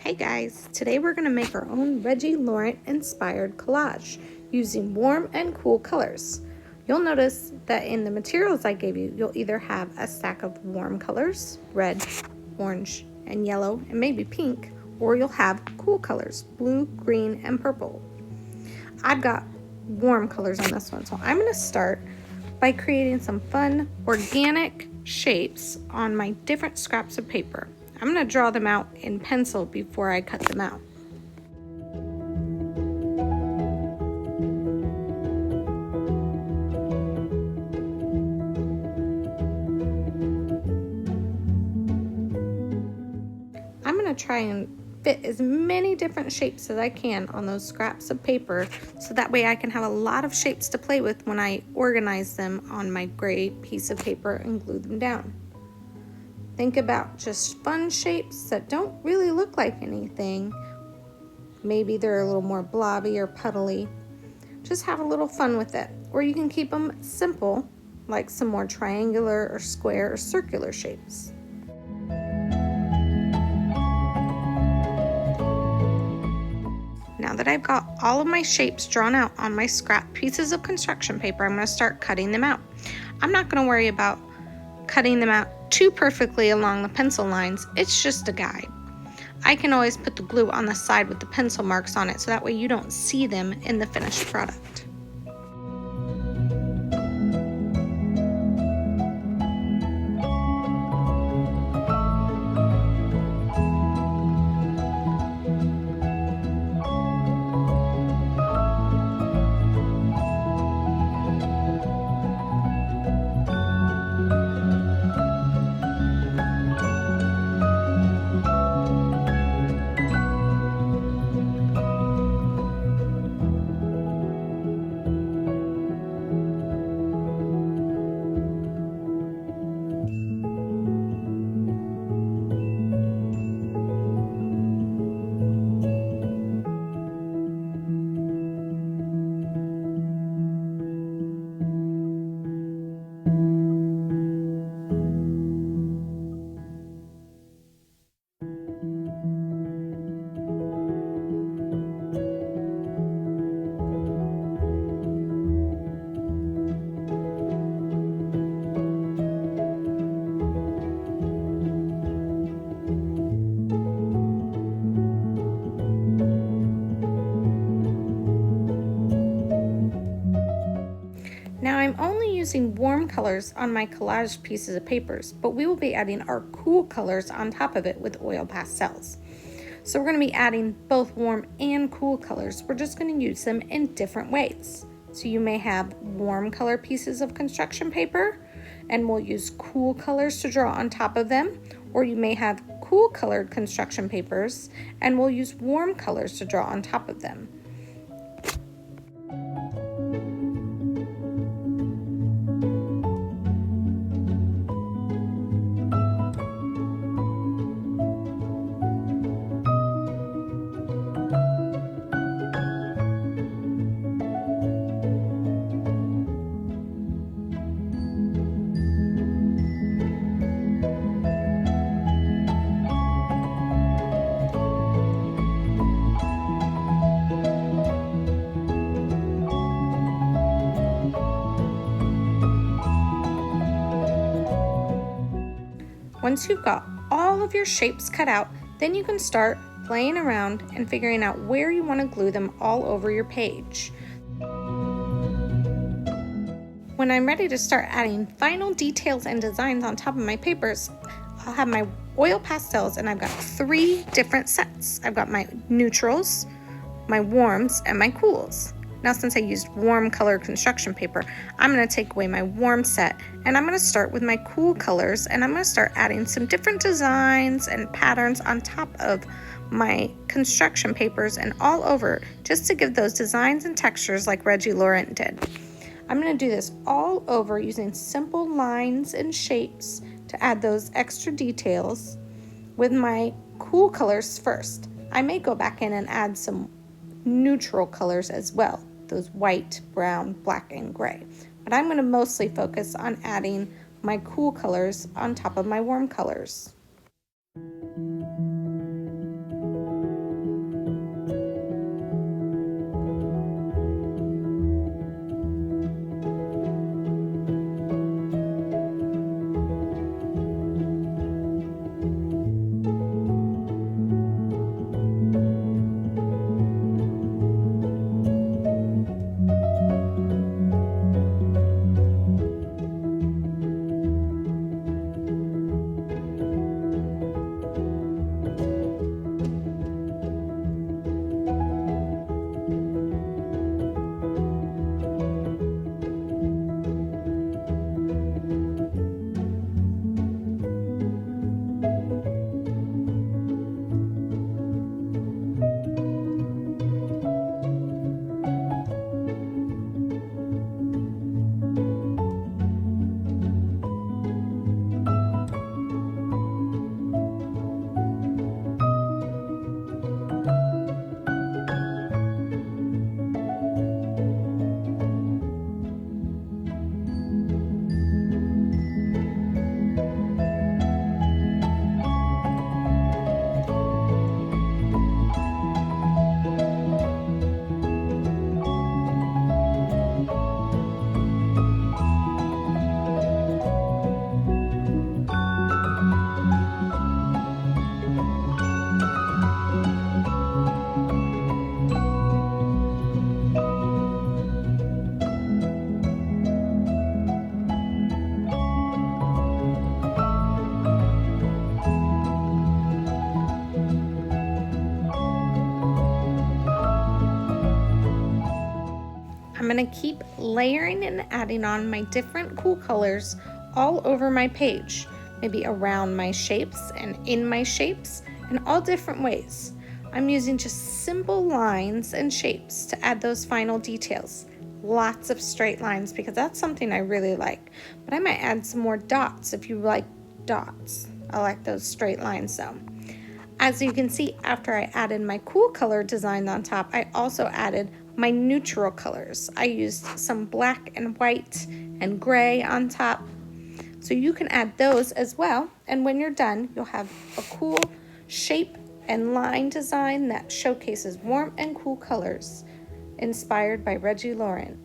Hey guys, today we're going to make our own Reggie Laurent inspired collage using warm and cool colors. You'll notice that in the materials I gave you, you'll either have a stack of warm colors, red, orange, and yellow, and maybe pink, or you'll have cool colors, blue, green, and purple. I've got warm colors on this one, so I'm going to start by creating some fun organic shapes on my different scraps of paper. I'm going to draw them out in pencil before I cut them out. I'm going to try and fit as many different shapes as I can on those scraps of paper so that way I can have a lot of shapes to play with when I organize them on my gray piece of paper and glue them down. Think about just fun shapes that don't really look like anything. Maybe they're a little more blobby or puddly. Just have a little fun with it. Or you can keep them simple, like some more triangular or square or circular shapes. Now that I've got all of my shapes drawn out on my scrap pieces of construction paper, I'm going to start cutting them out. I'm not going to worry about cutting them out too perfectly along the pencil lines. It's just a guide. I can always put the glue on the side with the pencil marks on it so that way you don't see them in the finished product. Now I'm only using warm colors on my collage pieces of papers, but we will be adding our cool colors on top of it with oil pastels. So we're going to be adding both warm and cool colors. We're just going to use them in different ways. So you may have warm color pieces of construction paper and we'll use cool colors to draw on top of them, or you may have cool colored construction papers and we'll use warm colors to draw on top of them. Once you've got all of your shapes cut out, then you can start playing around and figuring out where you want to glue them all over your page. When I'm ready to start adding final details and designs on top of my papers, I'll have my oil pastels, and I've got 3 different sets. I've got my neutrals, my warms, and my cools. Now, since I used warm color construction paper, I'm going to take away my warm set and I'm going to start with my cool colors, and I'm going to start adding some different designs and patterns on top of my construction papers and all over, just to give those designs and textures like Reggie Laurent did. I'm going to do this all over using simple lines and shapes to add those extra details with my cool colors first. I may go back in and add some neutral colors as well, those white, brown, black, and gray. But I'm going to mostly focus on adding my cool colors on top of my warm colors. gonna keep layering and adding on my different cool colors all over my page, maybe around my shapes and in my shapes in all different ways. I'm using just simple lines and shapes to add those final details. Lots of straight lines because that's something I really like, but I might add some more dots if you like dots. I like those straight lines though. As you can see, after I added my cool color design on top, I also added my neutral colors. I used some black and white and gray on top. So you can add those as well. And when you're done, you'll have a cool shape and line design that showcases warm and cool colors inspired by Reggie Laurent.